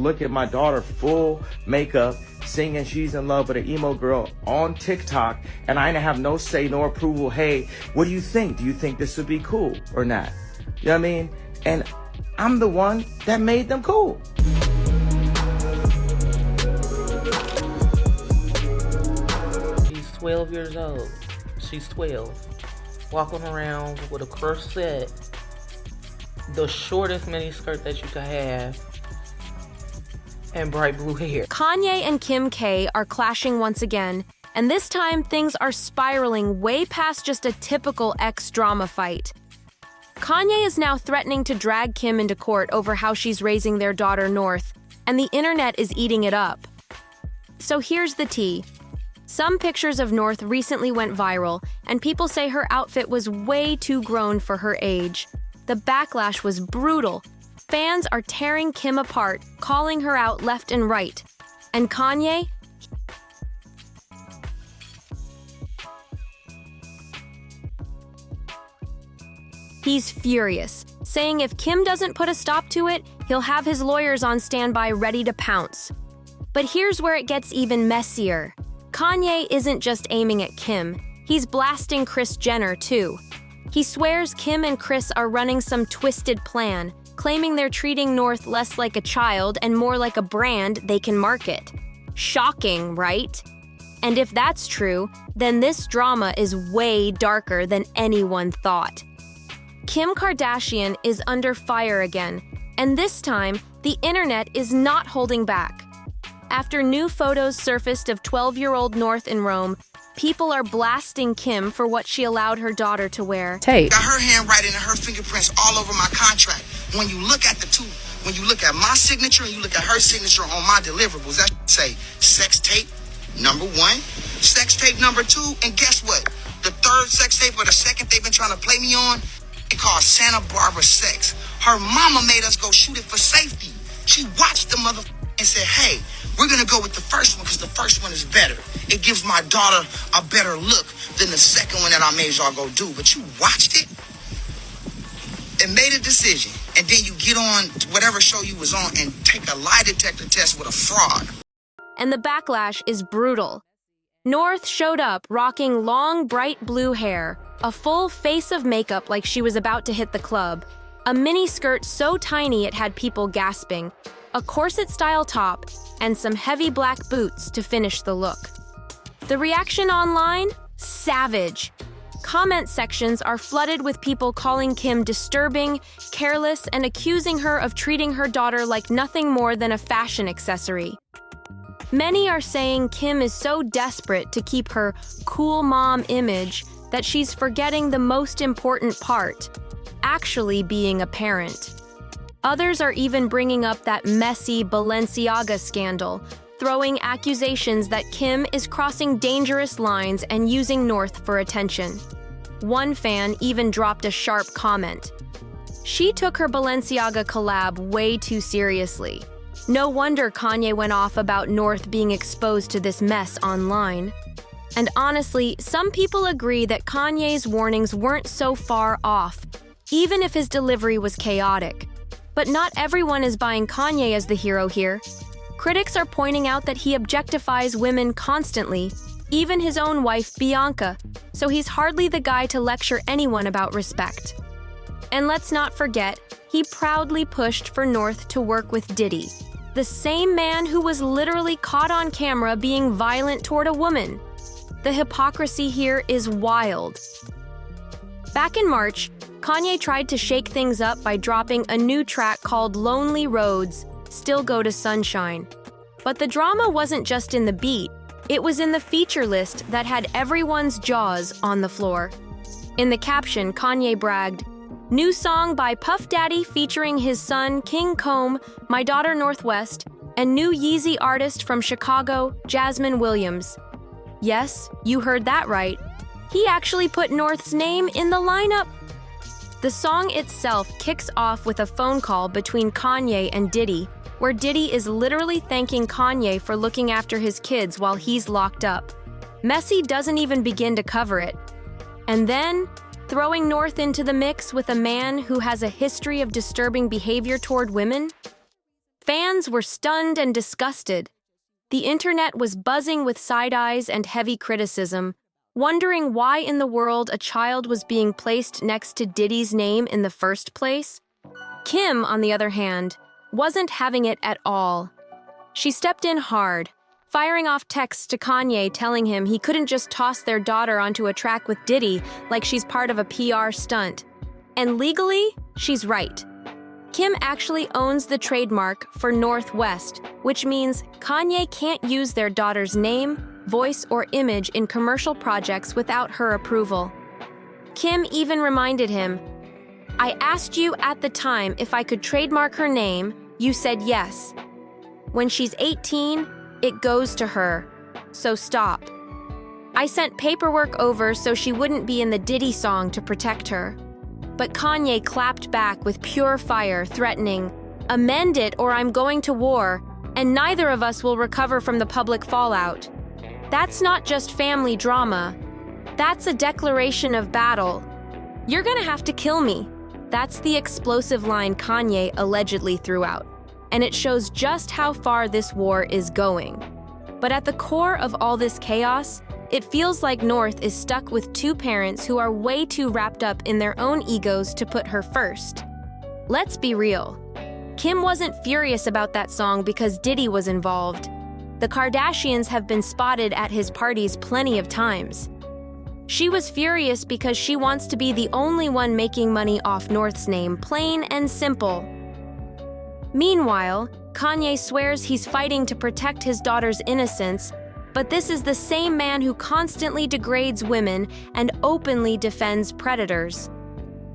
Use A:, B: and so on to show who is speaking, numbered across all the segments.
A: look at my daughter full makeup, singing she's in love with an emo girl on TikTok, and I didn't have no say, no approval. Hey, what do you think? Do you think this would be cool or not? You know what I mean? And I'm the one that made them cool.
B: She's 12 years old. She's 12. Walking around with a corset, the shortest mini skirt that you could have, and bright blue hair.
C: Kanye and Kim K are clashing once again, and this time things are spiraling way past just a typical ex-drama fight. Kanye is now threatening to drag Kim into court over how she's raising their daughter North, and the internet is eating it up. So here's the tea. Some pictures of North recently went viral, and people say her outfit was way too grown for her age. The backlash was brutal. Fans are tearing Kim apart, calling her out left and right. And Kanye? He's furious, saying if Kim doesn't put a stop to it, he'll have his lawyers on standby ready to pounce. But here's where it gets even messier. Kanye isn't just aiming at Kim, he's blasting Kris Jenner too. He swears Kim and Kris are running some twisted plan, claiming they're treating North less like a child and more like a brand they can market. Shocking, right? And if that's true, then this drama is way darker than anyone thought. Kim Kardashian is under fire again, and this time, the internet is not holding back. After new photos surfaced of 12-year-old North in Rome, people are blasting Kim for what she allowed her daughter to wear.
D: Tape. Got her handwriting and her fingerprints all over my contract. When you look at the two, when you look at my signature and you look at her signature on my deliverables, that say sex tape number 1, sex tape number 2, and guess what? The third sex tape or the second they've been trying to play me on, it called Santa Barbara Sex. Her mama made us go shoot it for safety. She watched the mother and said, hey, we're going to go with the first one because the first one is better. It gives my daughter a better look than the second one that I made y'all go do. But you watched it and made a decision. And then you get on whatever show you was on and take a lie detector test with a fraud.
C: And the backlash is brutal. North showed up rocking long, bright blue hair, a full face of makeup like she was about to hit the club, a mini skirt so tiny it had people gasping, a corset-style top, and some heavy black boots to finish the look. The reaction online? Savage. Comment sections are flooded with people calling Kim disturbing, careless, and accusing her of treating her daughter like nothing more than a fashion accessory. Many are saying Kim is so desperate to keep her cool mom image that she's forgetting the most important part, actually being a parent. Others are even bringing up that messy Balenciaga scandal, throwing accusations that Kim is crossing dangerous lines and using North for attention. One fan even dropped a sharp comment. She took her Balenciaga collab way too seriously. No wonder Kanye went off about North being exposed to this mess online. And honestly, some people agree that Kanye's warnings weren't so far off, even if his delivery was chaotic. But not everyone is buying Kanye as the hero here. Critics are pointing out that he objectifies women constantly, even his own wife Bianca, so he's hardly the guy to lecture anyone about respect. And let's not forget, he proudly pushed for North to work with Diddy, the same man who was literally caught on camera being violent toward a woman. The hypocrisy here is wild. Back in March, Kanye tried to shake things up by dropping a new track called Lonely Roads, Still Go to Sunshine. But the drama wasn't just in the beat, it was in the feature list that had everyone's jaws on the floor. In the caption, Kanye bragged, "New song by Puff Daddy featuring his son King Comb, my daughter Northwest, and new Yeezy artist from Chicago, Jasmine Williams." Yes, you heard that right. He actually put North's name in the lineup. The song itself kicks off with a phone call between Kanye and Diddy, where Diddy is literally thanking Kanye for looking after his kids while he's locked up. Messi doesn't even begin to cover it. And then, throwing North into the mix with a man who has a history of disturbing behavior toward women? Fans were stunned and disgusted. The internet was buzzing with side eyes and heavy criticism, wondering why in the world a child was being placed next to Diddy's name in the first place. Kim, on the other hand, wasn't having it at all. She stepped in hard, firing off texts to Kanye telling him he couldn't just toss their daughter onto a track with Diddy like she's part of a PR stunt. And legally, she's right. Kim actually owns the trademark for Northwest, which means Kanye can't use their daughter's name, voice, or image in commercial projects without her approval. Kim even reminded him, "I asked you at the time if I could trademark her name. You said yes. When she's 18, it goes to her. So stop. I sent paperwork over so she wouldn't be in the Diddy song to protect her." But Kanye clapped back with pure fire, threatening, "Amend it or I'm going to war, and neither of us will recover from the public fallout." That's not just family drama. That's a declaration of battle. "You're gonna have to kill me." That's the explosive line Kanye allegedly threw out, and it shows just how far this war is going. But at the core of all this chaos, it feels like North is stuck with two parents who are way too wrapped up in their own egos to put her first. Let's be real. Kim wasn't furious about that song because Diddy was involved. The Kardashians have been spotted at his parties plenty of times. She was furious because she wants to be the only one making money off North's name, plain and simple. Meanwhile, Kanye swears he's fighting to protect his daughter's innocence, but this is the same man who constantly degrades women and openly defends predators.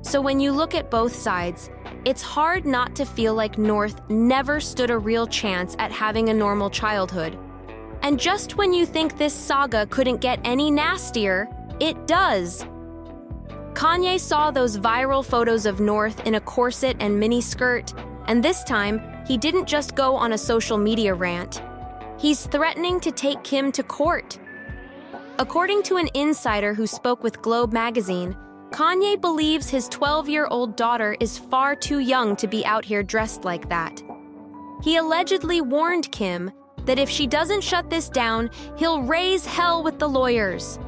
C: So when you look at both sides, it's hard not to feel like North never stood a real chance at having a normal childhood. And just when you think this saga couldn't get any nastier, it does. Kanye saw those viral photos of North in a corset and miniskirt, and this time, he didn't just go on a social media rant. He's threatening to take Kim to court. According to an insider who spoke with Globe magazine, Kanye believes his 12-year-old daughter is far too young to be out here dressed like that. He allegedly warned Kim that if she doesn't shut this down, he'll raise hell with the lawyers.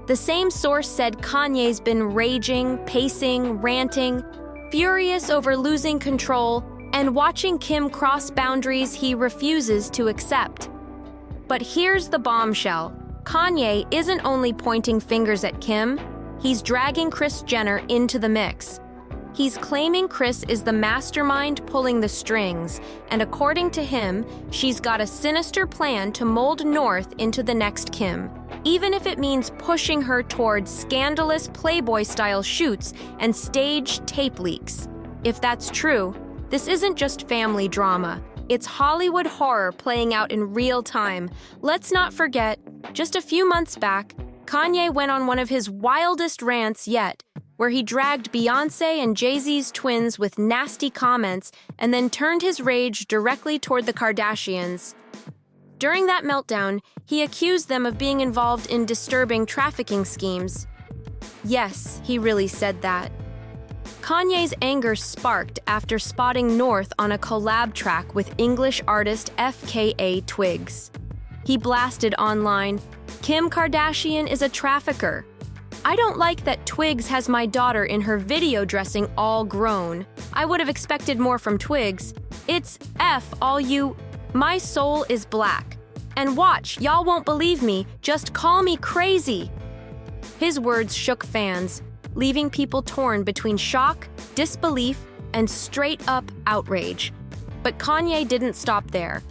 C: The same source said Kanye's been raging, pacing, ranting, furious over losing control, and watching Kim cross boundaries he refuses to accept. But here's the bombshell. Kanye isn't only pointing fingers at Kim, he's dragging Kris Jenner into the mix. He's claiming Kris is the mastermind pulling the strings, and according to him, she's got a sinister plan to mold North into the next Kim, even if it means pushing her towards scandalous Playboy-style shoots and staged tape leaks. If that's true, this isn't just family drama. It's Hollywood horror playing out in real time. Let's not forget, just a few months back, Kanye went on one of his wildest rants yet, where he dragged Beyoncé and Jay-Z's twins with nasty comments and then turned his rage directly toward the Kardashians. During that meltdown, he accused them of being involved in disturbing trafficking schemes. Yes, he really said that. Kanye's anger sparked after spotting North on a collab track with English artist FKA Twigs. He blasted online, "Kim Kardashian is a trafficker. I don't like that Twigs has my daughter in her video dressing all grown. I would have expected more from Twigs. It's F all you, my soul is black. And watch, y'all won't believe me, just call me crazy." His words shook fans, leaving people torn between shock, disbelief, and straight-up outrage. But Kanye didn't stop there.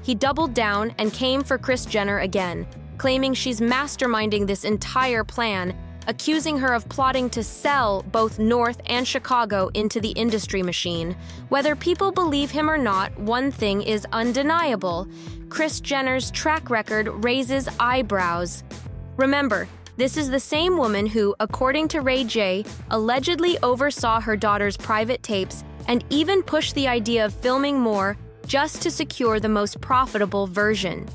C: He doubled down and came for Kris Jenner again, claiming she's masterminding this entire plan, accusing her of plotting to sell both North and Chicago into the industry machine. Whether people believe him or not, one thing is undeniable. Kris Jenner's track record raises eyebrows. Remember, this is the same woman who, according to Ray J, allegedly oversaw her daughter's private tapes and even pushed the idea of filming more just to secure the most profitable version.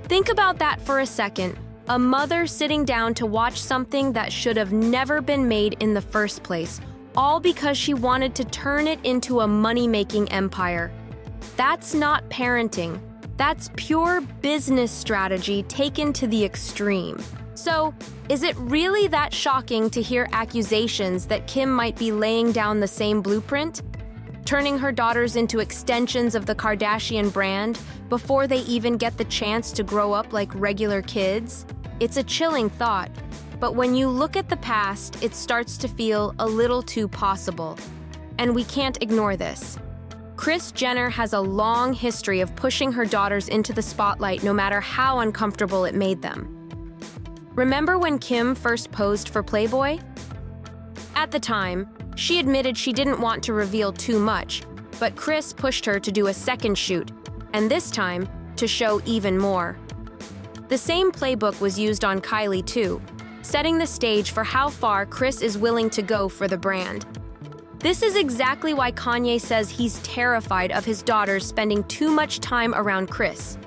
C: Think about that for a second. A mother sitting down to watch something that should have never been made in the first place, all because she wanted to turn it into a money-making empire. That's not parenting. That's pure business strategy taken to the extreme. So, is it really that shocking to hear accusations that Kim might be laying down the same blueprint? Turning her daughters into extensions of the Kardashian brand before they even get the chance to grow up like regular kids? It's a chilling thought, but when you look at the past, it starts to feel a little too possible. And we can't ignore this. Kris Jenner has a long history of pushing her daughters into the spotlight no matter how uncomfortable it made them. Remember when Kim first posed for Playboy? At the time, she admitted she didn't want to reveal too much, but Kris pushed her to do a second shoot, and this time, to show even more. The same playbook was used on Kylie too, setting the stage for how far Kris is willing to go for the brand. This is exactly why Kanye says he's terrified of his daughters spending too much time around Kris.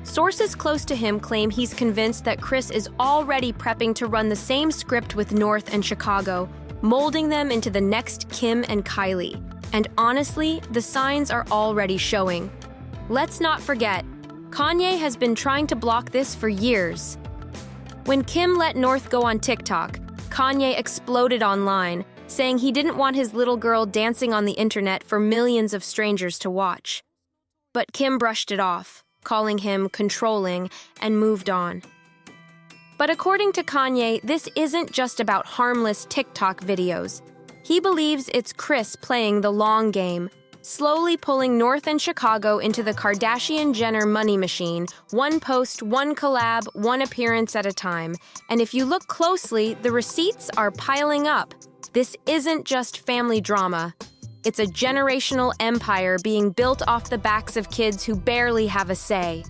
C: Sources close to him claim he's convinced that Kris is already prepping to run the same script with North and Chicago, molding them into the next Kim and Kylie. And honestly, the signs are already showing. Let's not forget, Kanye has been trying to block this for years. When Kim let North go on TikTok, Kanye exploded online, saying he didn't want his little girl dancing on the internet for millions of strangers to watch. But Kim brushed it off, calling him controlling, and moved on. But according to Kanye, this isn't just about harmless TikTok videos. He believes it's Kris playing the long game, slowly pulling North and Chicago into the Kardashian-Jenner money machine, one post, one collab, one appearance at a time. And if you look closely, the receipts are piling up. This isn't just family drama. It's a generational empire being built off the backs of kids who barely have a say.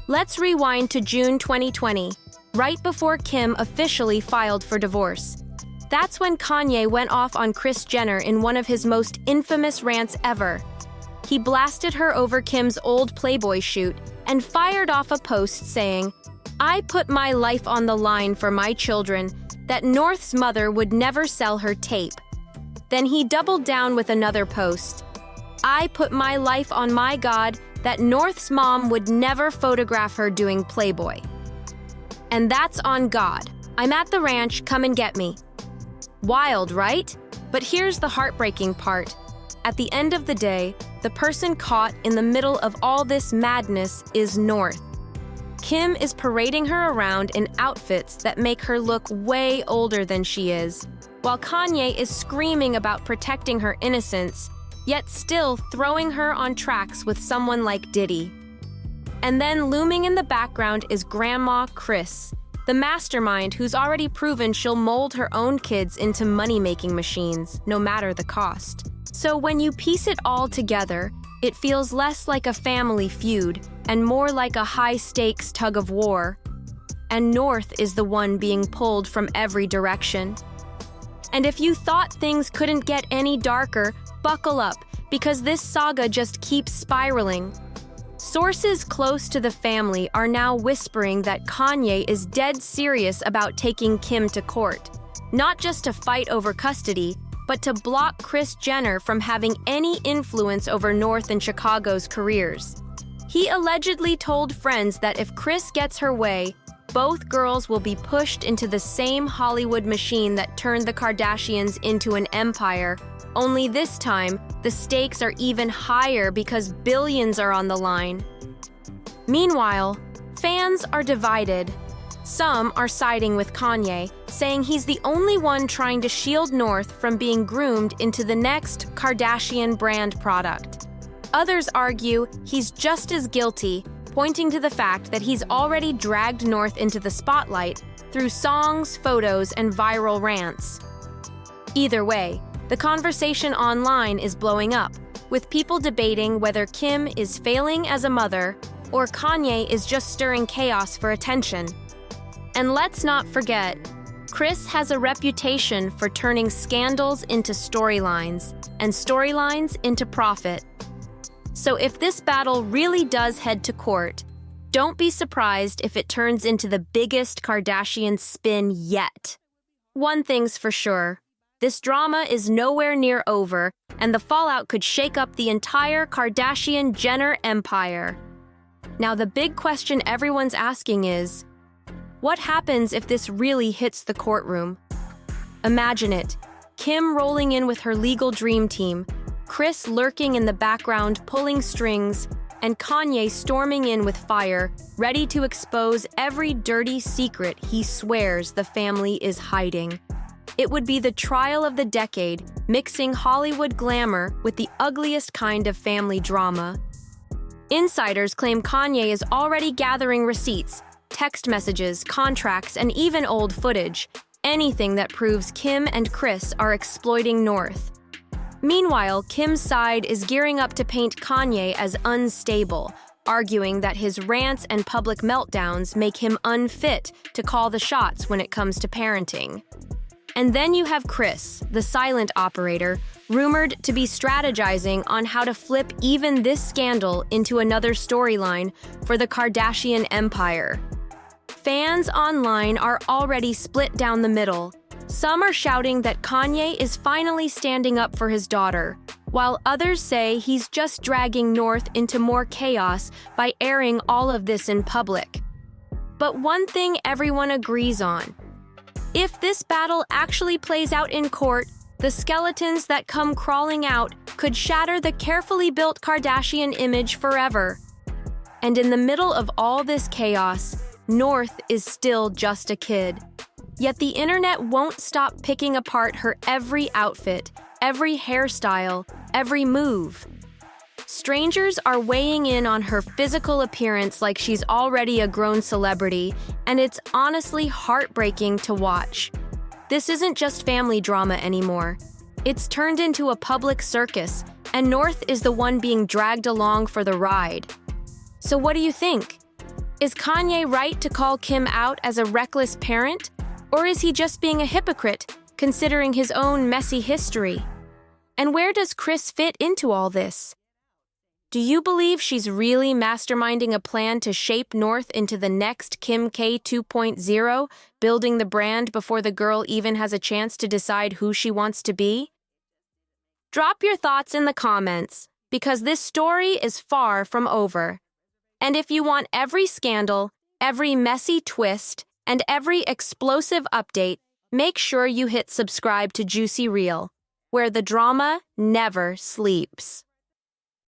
C: Let's rewind to June 2020, right before Kim officially filed for divorce. That's when Kanye went off on Kris Jenner in one of his most infamous rants ever. He blasted her over Kim's old Playboy shoot and fired off a post saying, "I put my life on the line for my children, that North's mother would never sell her tape." Then he doubled down with another post. "I put my life on my God that North's mom would never photograph her doing Playboy. And that's on God. I'm at the ranch, come and get me." Wild, right? But here's the heartbreaking part. At the end of the day, the person caught in the middle of all this madness is North. Kim is parading her around in outfits that make her look way older than she is, while Kanye is screaming about protecting her innocence, yet still throwing her on tracks with someone like Diddy. And then looming in the background is Grandma Kris, the mastermind who's already proven she'll mold her own kids into money-making machines, no matter the cost. So when you piece it all together, it feels less like a family feud and more like a high-stakes tug-of-war. And North is the one being pulled from every direction. And if you thought things couldn't get any darker, buckle up, because this saga just keeps spiraling. Sources close to the family are now whispering that Kanye is dead serious about taking Kim to court, not just to fight over custody, but to block Kris Jenner from having any influence over North and Chicago's careers. He allegedly told friends that if Kris gets her way, both girls will be pushed into the same Hollywood machine that turned the Kardashians into an empire, only this time, the stakes are even higher because billions are on the line. Meanwhile, fans are divided. Some are siding with Kanye, saying he's the only one trying to shield North from being groomed into the next Kardashian brand product. Others argue he's just as guilty, pointing to the fact that he's already dragged North into the spotlight through songs, photos, and viral rants. Either way, the conversation online is blowing up, with people debating whether Kim is failing as a mother or Kanye is just stirring chaos for attention. And let's not forget, Kris has a reputation for turning scandals into storylines, and storylines into profit. So if this battle really does head to court, don't be surprised if it turns into the biggest Kardashian spin yet. One thing's for sure, This drama is nowhere near over, and the fallout could shake up the entire Kardashian-Jenner empire. Now, the big question everyone's asking is, what happens if this really hits the courtroom? Imagine it. Kim rolling in with her legal dream team, Kris lurking in the background pulling strings, and Kanye storming in with fire, ready to expose every dirty secret he swears the family is hiding. It would be the trial of the decade, mixing Hollywood glamour with the ugliest kind of family drama. Insiders claim Kanye is already gathering receipts, text messages, contracts, and even old footage, anything that proves Kim and Kris are exploiting North. Meanwhile, Kim's side is gearing up to paint Kanye as unstable, arguing that his rants and public meltdowns make him unfit to call the shots when it comes to parenting. And then you have Kris, the silent operator, rumored to be strategizing on how to flip even this scandal into another storyline for the Kardashian empire. Fans online are already split down the middle. Some are shouting that Kanye is finally standing up for his daughter, while others say he's just dragging North into more chaos by airing all of this in public. But one thing everyone agrees on: if this battle actually plays out in court, the skeletons that come crawling out could shatter the carefully built Kardashian image forever. And in the middle of all this chaos, North is still just a kid. Yet the internet won't stop picking apart her every outfit, every hairstyle, every move. Strangers are weighing in on her physical appearance like she's already a grown celebrity, and it's honestly heartbreaking to watch. This isn't just family drama anymore. It's turned into a public circus, and North is the one being dragged along for the ride. So what do you think? Is Kanye right to call Kim out as a reckless parent? Or is he just being a hypocrite, considering his own messy history? And where does Kris fit into all this? Do you believe she's really masterminding a plan to shape North into the next Kim K 2.0, building the brand before the girl even has a chance to decide who she wants to be? Drop your thoughts in the comments, because this story is far from over. And if you want every scandal, every messy twist, and every explosive update, make sure you hit subscribe to Juicy Reel, where the drama never sleeps.